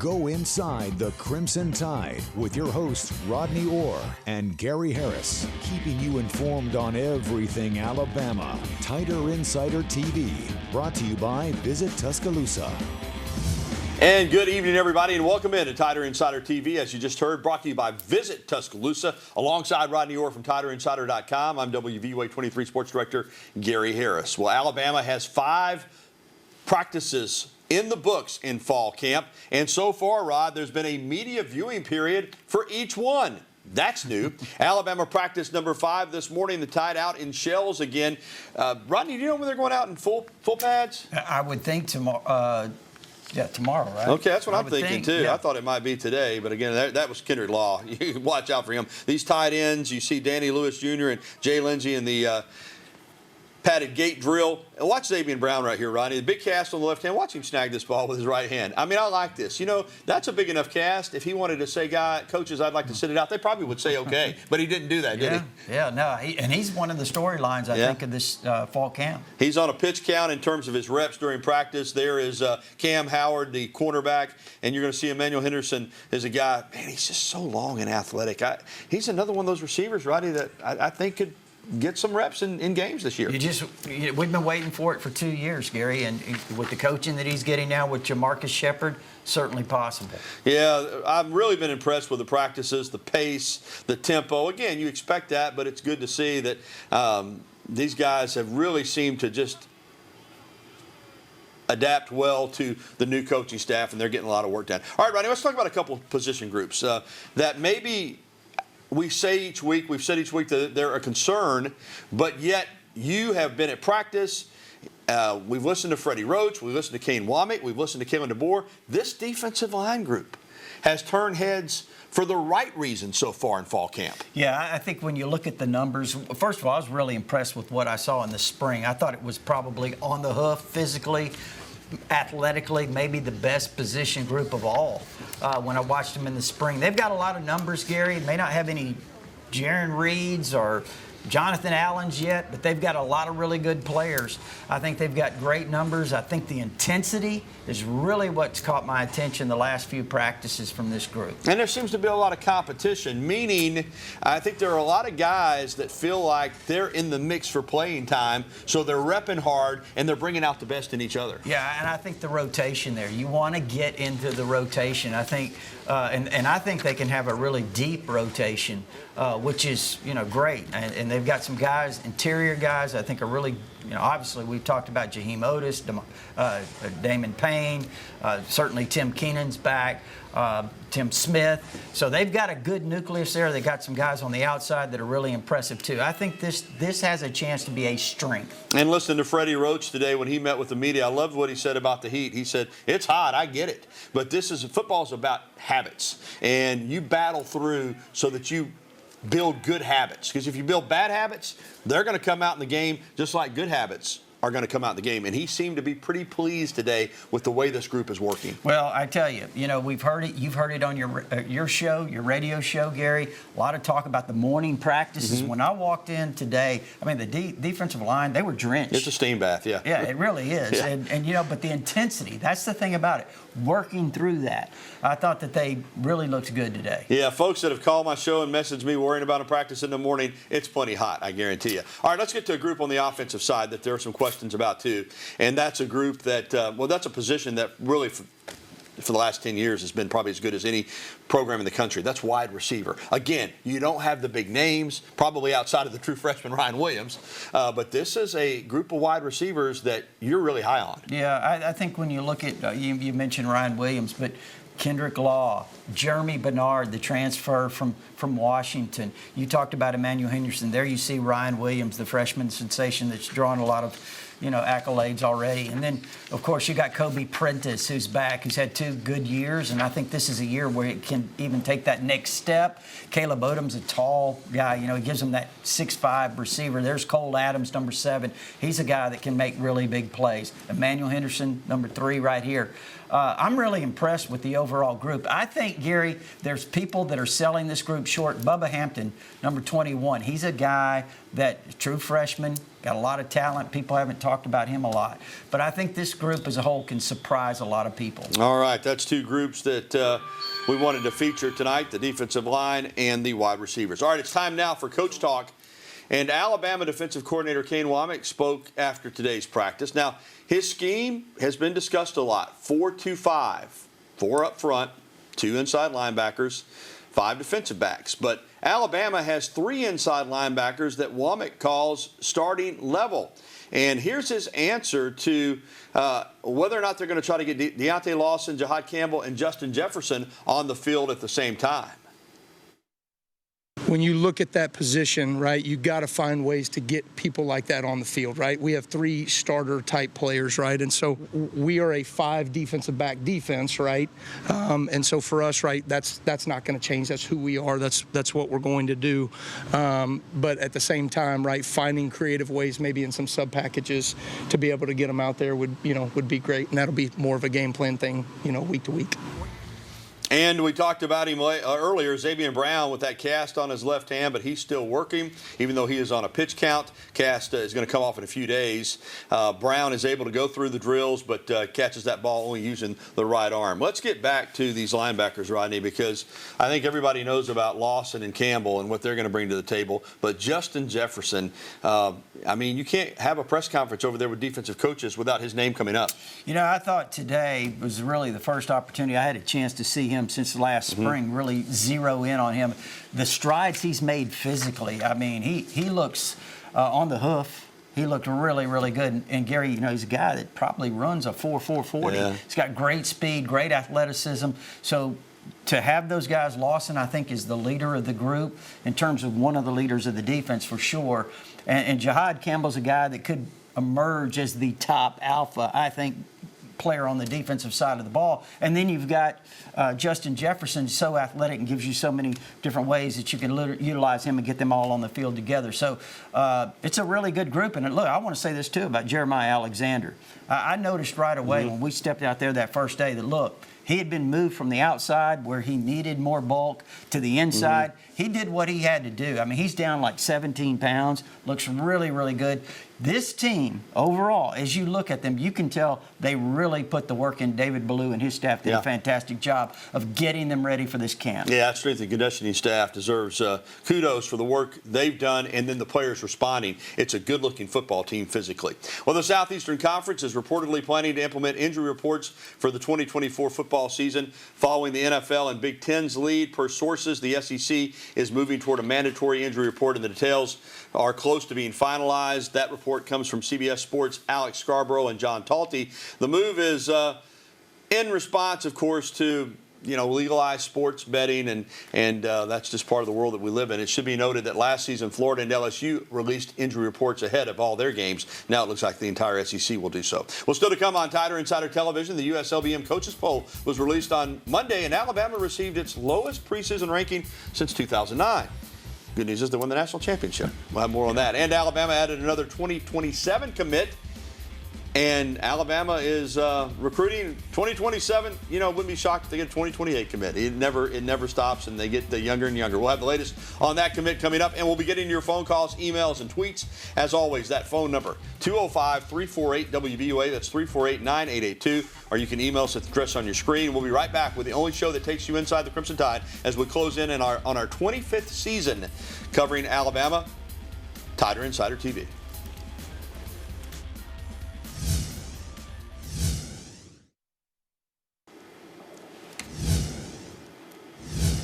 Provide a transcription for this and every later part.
Go inside the Crimson Tide with your hosts Rodney Orr and Gary Harris, keeping you informed on everything Alabama. Tider Insider TV, brought to you by Visit Tuscaloosa. And good evening, everybody, and welcome in to Tider Insider TV. As you just heard, brought to you by Visit Tuscaloosa. Alongside Rodney Orr from TiderInsider.com, I'm WVUA 23 Sports Director Gary Harris. Well, Alabama has 5 practices in the books in fall camp. And so far, Rod, there's been a media viewing period for each one. That's new. Alabama practice number 5 this morning. The Tide out in shells again. Rodney, do you know when they're going out in full pads? I would think tomorrow. Yeah, tomorrow, right? Okay, that's what I'm thinking, too. Yeah. I thought it might be today, but again, that was Kendrick Law. You watch out for him. These tight ends, you see Danny Lewis Jr. and Jay Lindsey in the padded gate drill. And watch Xavier Brown right here, Rodney. The big cast on the left hand. Watch him snag this ball with his right hand. I mean, I like this. You know, that's a big enough cast. If he wanted to say, coaches, I'd like to sit it out, they probably would say okay. But he didn't do that, did he? Yeah, no. And he's one of the storylines, I think, of this fall camp. He's on a pitch count in terms of his reps during practice. There is Cam Howard, the cornerback, and you're going to see Emmanuel Henderson as a guy. Man, he's just so long and athletic. He's another one of those receivers, Rodney, that I think could get some reps in games this year. We've been waiting for it for 2 years, Gary, and with the coaching that he's getting now with Jabarrius Garror, certainly possible. Yeah, I've really been impressed with the practices, the pace, the tempo. Again, you expect that, but it's good to see that these guys have really seemed to just adapt well to the new coaching staff, and they're getting a lot of work done. All right, Rodney, let's talk about a couple of position groups that maybe we've said each week that they're a concern, but yet you have been at practice. We've listened to Freddie Roach. We've listened to Kane Womack. We've listened to Kalen DeBoer. This defensive line group has turned heads for the right reason so far in fall camp. Yeah, I think when you look at the numbers, first of all, I was really impressed with what I saw in the spring. I thought it was probably on the hoof physically, athletically, maybe the best position group of all when I watched them in the spring. They've got a lot of numbers, Gary. They may not have any Jaron Reeds or Jonathan Allens yet, but they've got a lot of really good players. I think they've got great numbers. I think the intensity is really what's caught my attention the last few practices from this group. And there seems to be a lot of competition, meaning I think there are a lot of guys that feel like they're in the mix for playing time, so they're repping hard and they're bringing out the best in each other. Yeah, and I think the rotation there, you want to get into the rotation. I think, and I think they can have a really deep rotation, which is, great. And they've got some guys, interior guys, I think are really, obviously we've talked about Jaheim Otis, Damon Payne, certainly Tim Keenan's back, Tim Smith. So they've got a good nucleus there. They've got some guys on the outside that are really impressive too. I think this has a chance to be a strength. And listen to Freddie Roach today when he met with the media. I loved what he said about the heat. He said, it's hot, I get it. But football is about habits. And you battle through so that you build good habits. Because if you build bad habits, they're going to come out in the game just like good habits are going to come out in the game. And he seemed to be pretty pleased today with the way this group is working. Well, I tell you, we've heard it. You've heard it on your show, your radio show, Gary. A lot of talk about the morning practices. When I walked in today, I mean, the defensive line, they were drenched. It's a steam bath, yeah. Yeah, it really is. Yeah. And but the intensity, that's the thing about it. Working through that. I thought that they really looked good today. Yeah, folks that have called my show and messaged me worrying about a practice in the morning, it's plenty hot, I guarantee you. All right, let's get to a group on the offensive side that there are some questions about too. And that's a group that, that's a position that really for the last 10 years has been probably as good as any program in the country. That's wide receiver. Again, you don't have the big names, probably outside of the true freshman Ryan Williams, but this is a group of wide receivers that you're really high on. Yeah, I think when you look at, you mentioned Ryan Williams, but Kendrick Law, Jeremy Bernard, the transfer from Washington. You talked about Emmanuel Henderson. There you see Ryan Williams, the freshman sensation that's drawn a lot of accolades already. And then, of course, you got Kobe Prentice, who's back, who's had 2 good years, and I think this is a year where it can even take that next step. Caleb Odom's a tall guy. He gives him that 6'5" receiver. There's Cole Adams, number 7. He's a guy that can make really big plays. Emmanuel Henderson, number 3 right here. I'm really impressed with the overall group. I think, Gary, there's people that are selling this group short. Bubba Hampton, number 21, he's a guy that true freshman, got a lot of talent. People haven't talked about him a lot. But I think this group as a whole can surprise a lot of people. All right, that's two groups that we wanted to feature tonight, the defensive line and the wide receivers. All right, it's time now for Coach Talk. And Alabama defensive coordinator Kane Wommack spoke after today's practice. Now, his scheme has been discussed a lot. 4-2-5, 4 up front, 2 inside linebackers, 5 defensive backs. But Alabama has 3 inside linebackers that Wommack calls starting level. And here's his answer to whether or not they're going to try to get Deontay Lawson, Jahad Campbell, and Justin Jefferson on the field at the same time. When you look at that position, right, you got to find ways to get people like that on the field, right? We have 3 starter-type players, right? And so we are a 5 defensive back defense, right? And so for us, right, that's not going to change. That's who we are. That's what we're going to do. But at the same time, right, finding creative ways, maybe in some sub packages, to be able to get them out there would be great. And that'll be more of a game plan thing, week to week. And we talked about him earlier, Xavier Brown with that cast on his left hand, but he's still working, even though he is on a pitch count. Cast is going to come off in a few days. Brown is able to go through the drills, but catches that ball only using the right arm. Let's get back to these linebackers, Rodney, because I think everybody knows about Lawson and Campbell and what they're going to bring to the table. But Justin Jefferson, you can't have a press conference over there with defensive coaches without his name coming up. I thought today was really the first opportunity I had a chance to see him since last spring, really zero in on him. The strides he's made physically, he looks on the hoof. He looked really, really good. And Gary, he's a guy that probably runs a 4.40. Yeah. He's got great speed, great athleticism. So to have those guys, Lawson, I think, is the leader of the group in terms of one of the leaders of the defense for sure. And Jahad Campbell's a guy that could emerge as the top alpha, I think, player on the defensive side of the ball. And then you've got Justin Jefferson, so athletic and gives you so many different ways that you can utilize him and get them all on the field together. So it's a really good group. And look, I want to say this too about Jeremiah Alexander. I noticed right away when we stepped out there that first day that, look, he had been moved from the outside where he needed more bulk to the inside. He did what he had to do. He's down like 17 pounds, looks really, really good. This team, overall, as you look at them, you can tell they really put the work in. David Ballou and his staff did a fantastic job of getting them ready for this camp. Yeah, that strength and conditioning staff deserves kudos for the work they've done and then the players responding. It's a good-looking football team physically. Well, the Southeastern Conference is reportedly planning to implement injury reports for the 2024 football season following the NFL and Big Ten's lead. Per sources, the SEC is moving toward a mandatory injury report, and the details are close to being finalized. That report comes from CBS Sports' Alex Scarborough and John Talty. The move is in response, of course, to legalized sports betting, and that's just part of the world that we live in. It should be noted that last season, Florida and LSU released injury reports ahead of all their games. Now it looks like the entire SEC will do so. Well, still to come on Tider Insider Television, the US LBM Coaches Poll was released on Monday, and Alabama received its lowest preseason ranking since 2009. Good news is they won the national championship. We'll have more on that. And Alabama added another 2027 commit. And Alabama is recruiting 2027. Wouldn't be shocked if they get a 2028 commit. It never stops, and they get the younger and younger. We'll have the latest on that commit coming up, and we'll be getting your phone calls, emails, and tweets. As always, that phone number, 205-348-WVUA. That's 348-9882. Or you can email us at the address on your screen. We'll be right back with the only show that takes you inside the Crimson Tide as we close in on our 25th season covering Alabama. Tider Insider TV.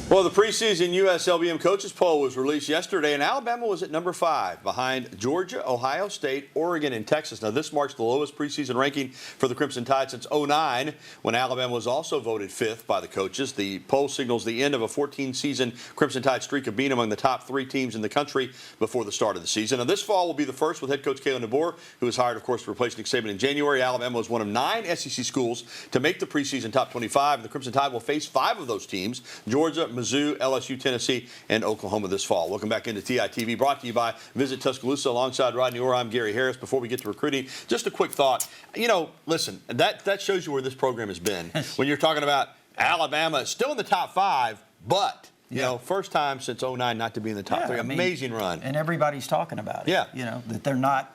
Well, the preseason US LBM Coaches Poll was released yesterday, and Alabama was at number 5 behind Georgia, Ohio State, Oregon, and Texas. Now, this marks the lowest preseason ranking for the Crimson Tide since 2009, when Alabama was also voted 5th by the coaches. The poll signals the end of a 14-season Crimson Tide streak of being among the top 3 teams in the country before the start of the season. Now, this fall will be the first with head coach Kalen DeBoer, who was hired, of course, to replace Nick Saban in January. Alabama was one of 9 SEC schools to make the preseason top 25. The Crimson Tide will face 5 of those teams: Georgia, Mizzou, LSU, Tennessee, and Oklahoma this fall. Welcome back into TITV, brought to you by Visit Tuscaloosa. Alongside Rodney Orr, I'm Gary Harris. Before we get to recruiting, just a quick thought. Listen, that shows you where this program has been. When you're talking about Alabama, still in the top 5, but You know, first time since 09 not to be in the top three. Amazing run. And everybody's talking about it. Yeah. You know, that they're not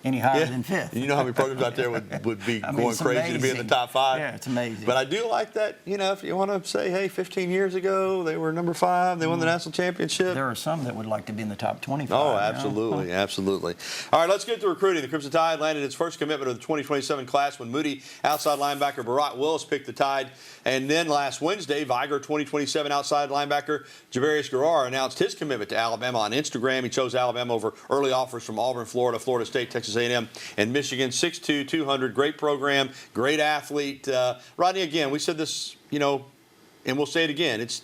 any higher than fifth. And you know how many programs out there would be going crazy to be in the top five? Yeah, it's amazing. But I do like that, you know, if you want to say, hey, 15 years ago, they were number 5, they won the national championship. There are some that would like to be in the top 25. Oh, absolutely, absolutely. All right, let's get to recruiting. The Crimson Tide landed its first commitment of the 2027 class when Moody outside linebacker Barack Willis picked the Tide. And then last Wednesday, Vigor 2027 outside linebacker Jabarrius Garror announced his commitment to Alabama on Instagram. He chose Alabama over early offers from Auburn, Florida, Florida State, Texas A&M, and Michigan. 6'2", 200, great program, great athlete. Rodney, again, we said this, you know, and we'll say it again. It's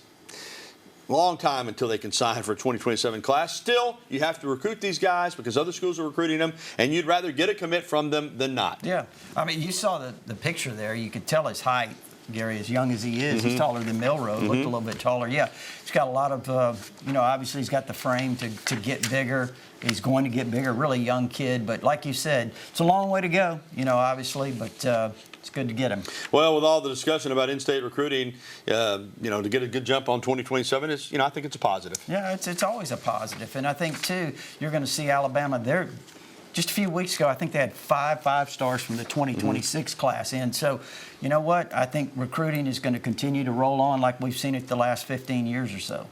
a long time until they can sign for a 2027 class. Still, you have to recruit these guys because other schools are recruiting them, and you'd rather get a commit from them than not. Yeah. I mean, you saw the picture there. You could tell his height. Gary, as young as he is, he's taller than Milroe, looked a little bit taller. Yeah, he's got a lot of, you know, obviously he's got the frame to get bigger. He's going to get bigger, really young kid. But like you said, it's a long way to go, you know, obviously, but it's good to get him. Well, with all the discussion about in-state recruiting, you know, to get a good jump on 2027 is, you know, I think it's a positive. Yeah, it's always a positive. And I think, too, you're going to see Alabama there. Just a few weeks ago, I think they had 5 stars from the 2026 class in. So, you know what? I think recruiting is going to continue to roll on like we've seen it the last 15 years or so.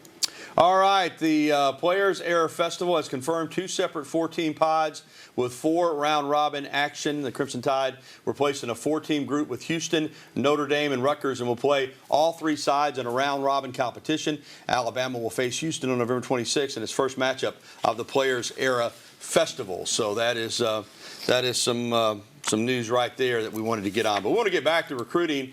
All right, the Players Era Festival has confirmed 2 separate 4-team pods with 4 round-robin action. The Crimson Tide were placed in a 4-team group with Houston, Notre Dame, and Rutgers, and will play all 3 sides in a round-robin competition. Alabama will face Houston on November 26th in its first matchup of the Players Era Festival. So that is some news right there that we wanted to get on. But we want to get back to recruiting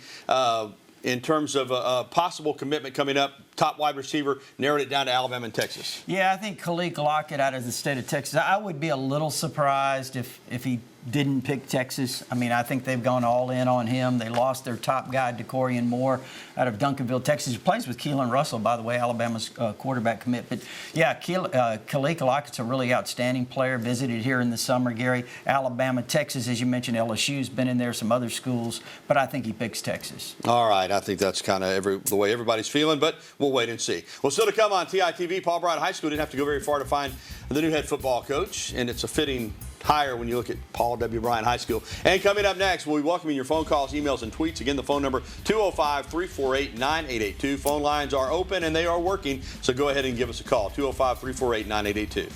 in terms of a possible commitment coming up. Top wide receiver, narrowed it down to Alabama and Texas. Yeah, I think Khalid Lockett out of the state of Texas. I would be a little surprised if he didn't pick Texas. I mean, I think they've gone all in on him. They lost their top guy, DeCorian Moore, out of Duncanville, Texas. He plays with Keelan Russell, by the way, Alabama's quarterback commit. But, yeah, Khalid Lockett's a really outstanding player. Visited here in the summer, Gary. Alabama, Texas, as you mentioned, LSU's been in there, some other schools. But I think he picks Texas. All right. I think that's kind of the way everybody's feeling, but we'll wait and see. Well, still to come on TITV, Paul Bryant High School didn't have to go very far to find the new head football coach, and it's a fitting hire when you look at Paul W. Bryant High School. And coming up next, we'll be welcoming your phone calls, emails, and tweets. Again, the phone number 205-348-9882. Phone lines are open and they are working, so go ahead and give us a call, 205-348-9882.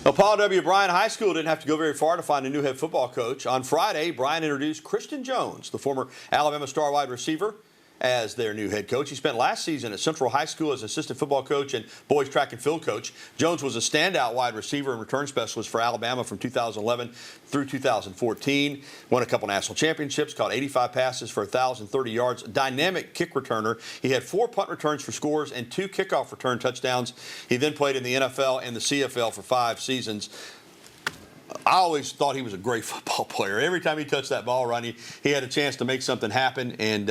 Well, Paul W. Bryant High School didn't have to go very far to find a new head football coach. On Friday, Bryant introduced Christion Jones, the former Alabama star wide receiver, as their new head coach. He spent last season at Central High School as assistant football coach and boys track and field coach. Jones was a standout wide receiver and return specialist for Alabama from 2011 through 2014. Won a couple national championships, caught 85 passes for 1,030 yards. Dynamic kick returner. He had 4 punt returns for scores and 2 kickoff return touchdowns. He then played in the NFL and the CFL for 5 seasons. I always thought he was a great football player. Every time he touched that ball, Ronnie, he had a chance to make something happen, and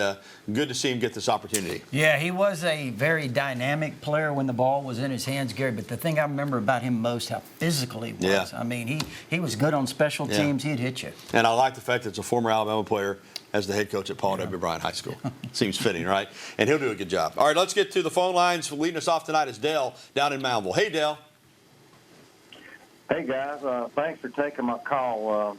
good to see him get this opportunity. Yeah, he was a very dynamic player when the ball was in his hands, Gary, but the thing I remember about him most, how physical he was. Yeah. I mean, he was good on special teams. He'd hit you. And I like the fact that it's a former Alabama player as the head coach at Paul W. Bryant High School. Seems fitting, right? And he'll do a good job. All right, let's get to the phone lines. Leading us off tonight is Dale down in Moundville. Hey, Dale. Hey, guys. Thanks for taking my call.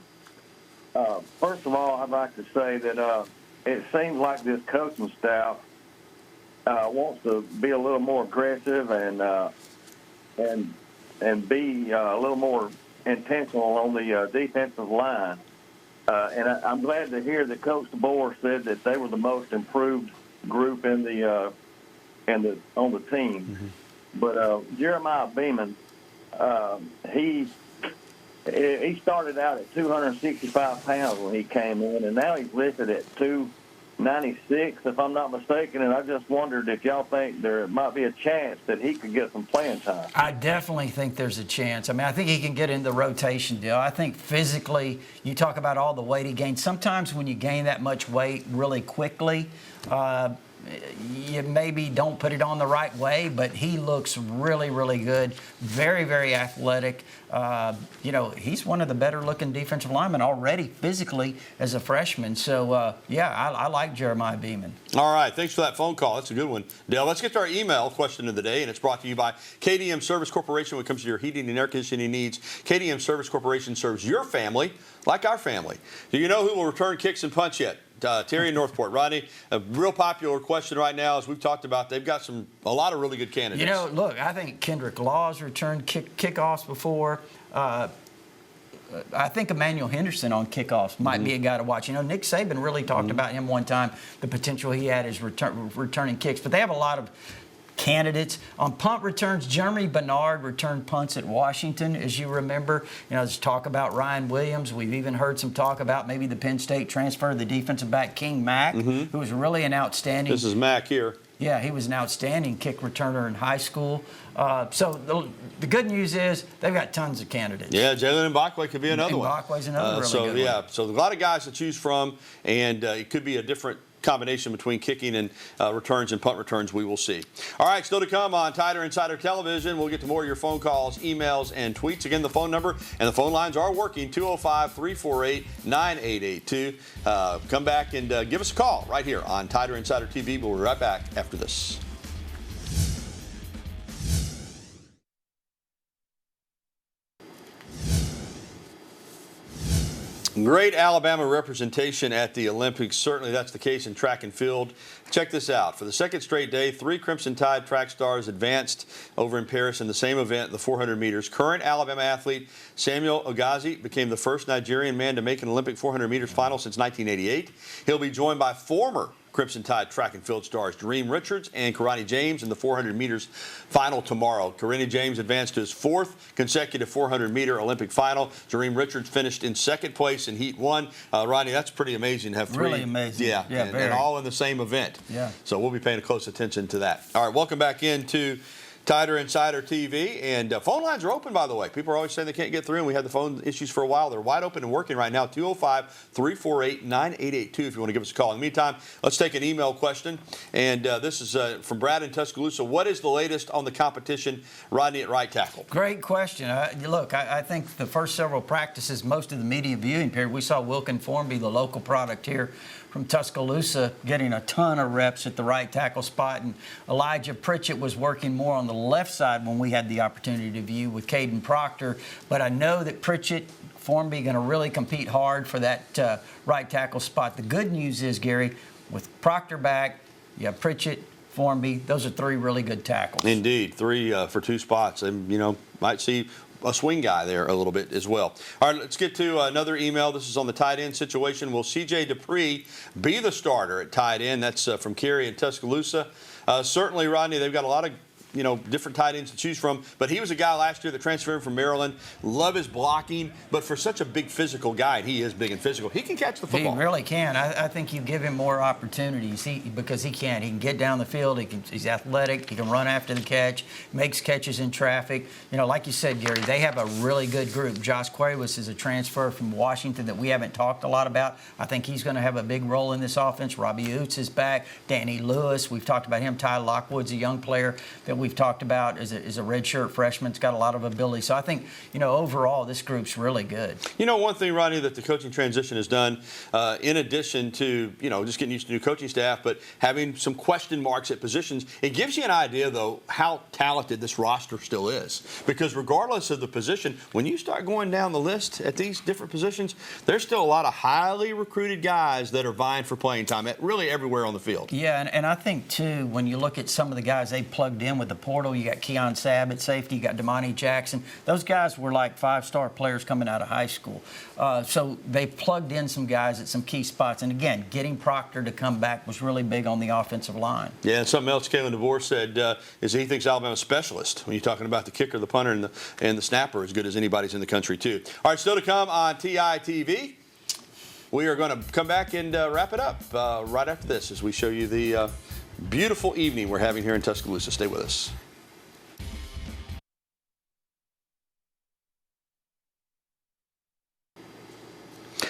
First of all, I'd like to say that it seems like this coaching staff wants to be a little more aggressive and be a little more intentional on the defensive line. And I'm glad to hear that Coach DeBoer said that they were the most improved group on the team. Mm-hmm. But Jeremiah Beeman, he started out at 265 pounds when he came in, and now he's listed at 296, if I'm not mistaken. And I just wondered if y'all think there might be a chance that he could get some playing time. I definitely think there's a chance. I mean, I think he can get in the rotation deal. I think physically, you talk about all the weight he gained. Sometimes when you gain that much weight really quickly, you maybe don't put it on the right way, but he looks really, really good. Very, very athletic. He's one of the better looking defensive linemen already physically as a freshman. So, I like Jeremiah Beeman. All right. Thanks for that phone call. That's a good one, Dale. Let's get to our email question of the day, and it's brought to you by KDM Service Corporation. When it comes to your heating and air conditioning needs, KDM Service Corporation serves your family like our family. Do you know who will return kicks and punts yet? Terry in Northport. Rodney, a real popular question right now, as we've talked about, they've got a lot of really good candidates. Look, I think Kendrick Law's returned kickoffs before. I think Emmanuel Henderson on kickoffs might be a guy to watch. Nick Saban really talked about him one time, the potential he had as returning kicks. But they have a lot of candidates. On punt returns, Jeremy Bernard returned punts at Washington, as you remember. There's talk about Ryan Williams. We've even heard some talk about maybe the Penn State transfer, the defensive back King Mack, who was really an outstanding. This is Mack here. Yeah, he was an outstanding kick returner in high school. So the good news is they've got tons of candidates. Yeah, Jalen Mbakwe could be another one. Mbakwe's another really good one. So a lot of guys to choose from, and it could be a different combination between kicking and returns and punt returns. We will see. All right, still to come on Tider Insider Television. We'll get to more of your phone calls, emails, and tweets. Again, the phone number and the phone lines are working, 205-348-9882. Come back and give us a call right here on Tider Insider TV. We'll be right back after this. Great Alabama representation at the Olympics. Certainly that's the case in track and field. Check this out. For the second straight day, 3 Crimson Tide track stars advanced over in Paris in the same event, the 400 meters. Current Alabama athlete Samuel Ogazi became the first Nigerian man to make an Olympic 400 meters final since 1988. He'll be joined by former Crimson Tide track and field stars Dream Richards and Karani James in the 400 meters final tomorrow. Karani James advanced to his 4th consecutive 400-meter Olympic final. Dream Richards finished in 2nd place in Heat 1. Rodney, that's pretty amazing to have 3. Really amazing. Yeah, and all in the same event. Yeah. So we'll be paying close attention to that. All right, welcome back into Tider Insider TV, and phone lines are open, by the way. People are always saying they can't get through, and we had the phone issues for a while. They're wide open and working right now, 205-348-9882 if you want to give us a call. In the meantime, let's take an email question, and this is from Brad in Tuscaloosa. What is the latest on the competition, Rodney, at right tackle? Great question. Look, I think the first several practices, most of the media viewing period, we saw Wilkin Formby, the local product here from Tuscaloosa, getting a ton of reps at the right tackle spot, and Elijah Pritchett was working more on the left side when we had the opportunity to view with Caden Proctor. But I know that Pritchett, Formby, going to really compete hard for that right tackle spot. The good news is, Gary, with Proctor back, you have Pritchett, Formby. Those are 3 really good tackles. Indeed, 3 for 2 spots, and might see a swing guy there a little bit as well. All right, let's get to another email. This is on the tight end situation. Will C.J. Dupree be the starter at tight end? That's from Kerry in Tuscaloosa. Certainly, Rodney, they've got a lot of different tight ends to choose from. But he was a guy last year that transferred from Maryland. Love his blocking. But for such a big physical guy, and he is big and physical, he can catch the football. He really can. I think you give him more opportunities because he can. He can get down the field. He's athletic. He can run after the catch, makes catches in traffic. Like you said, Gary, they have a really good group. Josh Cuevas is a transfer from Washington that we haven't talked a lot about. I think he's going to have a big role in this offense. Robbie Oots is back. Danny Lewis, we've talked about him. Ty Lockwood's a young player that we've talked about as a redshirt freshman. It's got a lot of ability. So I think, overall, this group's really good. One thing, Rodney, that the coaching transition has done, in addition to, just getting used to new coaching staff, but having some question marks at positions, it gives you an idea, though, how talented this roster still is. Because regardless of the position, when you start going down the list at these different positions, there's still a lot of highly recruited guys that are vying for playing time at really everywhere on the field. Yeah, and I think, too, when you look at some of the guys they plugged in with the portal, you got Keon Sabb at safety, you got Damani Jackson. Those guys were like 5-star players coming out of high school. So they plugged in some guys at some key spots. And again, getting Proctor to come back was really big on the offensive line. Yeah, and something else Kalen DeVore said is he thinks Alabama's specialist when you're talking about the kicker, the punter, and the snapper as good as anybody's in the country, too. All right, still to come on TITV. We are going to come back and wrap it up right after this as we show you the beautiful evening we're having here in Tuscaloosa. Stay with us.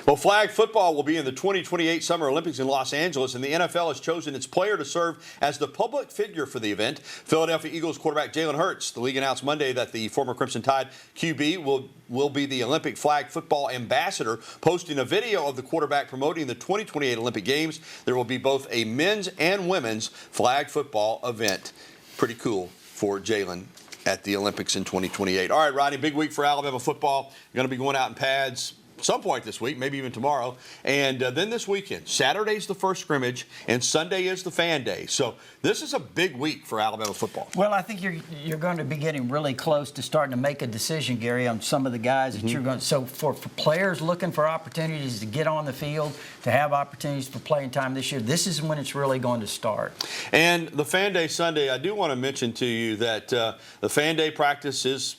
Well, flag football will be in the 2028 Summer Olympics in Los Angeles, and the NFL has chosen its player to serve as the public figure for the event. Philadelphia Eagles quarterback Jalen Hurts. The league announced Monday that the former Crimson Tide QB will be the Olympic flag football ambassador, posting a video of the quarterback promoting the 2028 Olympic Games. There will be both a men's and women's flag football event. Pretty cool for Jalen at the Olympics in 2028. All right, Rodney, big week for Alabama football. You're going to be going out in pads some point this week, maybe even tomorrow. And then this weekend, Saturday's the first scrimmage, and Sunday is the fan day. So this is a big week for Alabama football. Well, I think you're going to be getting really close to starting to make a decision, Gary, on some of the guys that you're going to. So for players looking for opportunities to get on the field, to have opportunities for playing time this year, this is when it's really going to start. And the fan day Sunday, I do want to mention to you that the fan day practice is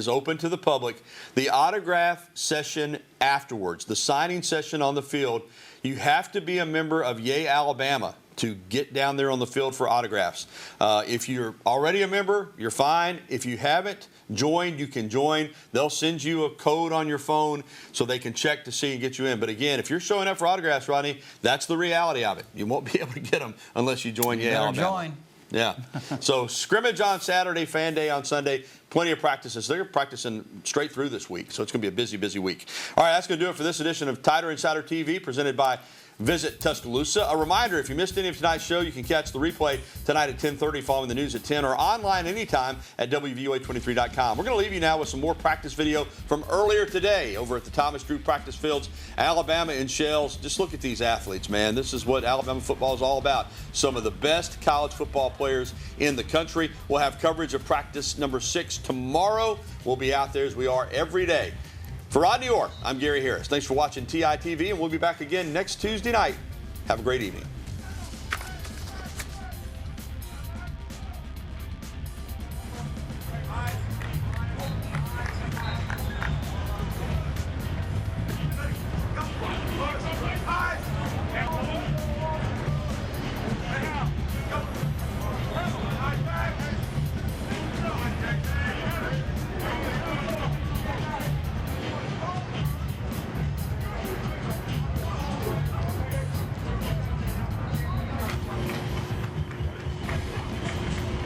open to the public. The autograph session afterwards, the signing session on the field, you have to be a member of Yay Alabama to get down there on the field for autographs. If you're already a member, you're fine. If you haven't joined, you can join. They'll send you a code on your phone so they can check to see and get you in. But again, if you're showing up for autographs, Rodney, that's the reality of it. You won't be able to get them unless you join Yay Alabama. Join. Yeah. So scrimmage on Saturday, fan day on Sunday, plenty of practices. They're practicing straight through this week, so it's going to be a busy, busy week. All right, that's going to do it for this edition of Tider Insider TV, presented by Visit Tuscaloosa. A reminder, if you missed any of tonight's show, you can catch the replay tonight at 10:30 following the news at 10, or online anytime at WVOA23.com. We're going to leave you now with some more practice video from earlier today over at the Thomas Drew practice fields. Alabama in shells. Just look at these athletes, man. This is what Alabama football is all about. Some of the best college football players in the country. We'll have coverage of practice number 6 tomorrow. We'll be out there as we are every day. For Rodney Orr, I'm Gary Harris. Thanks for watching TITV, and we'll be back again next Tuesday night. Have a great evening.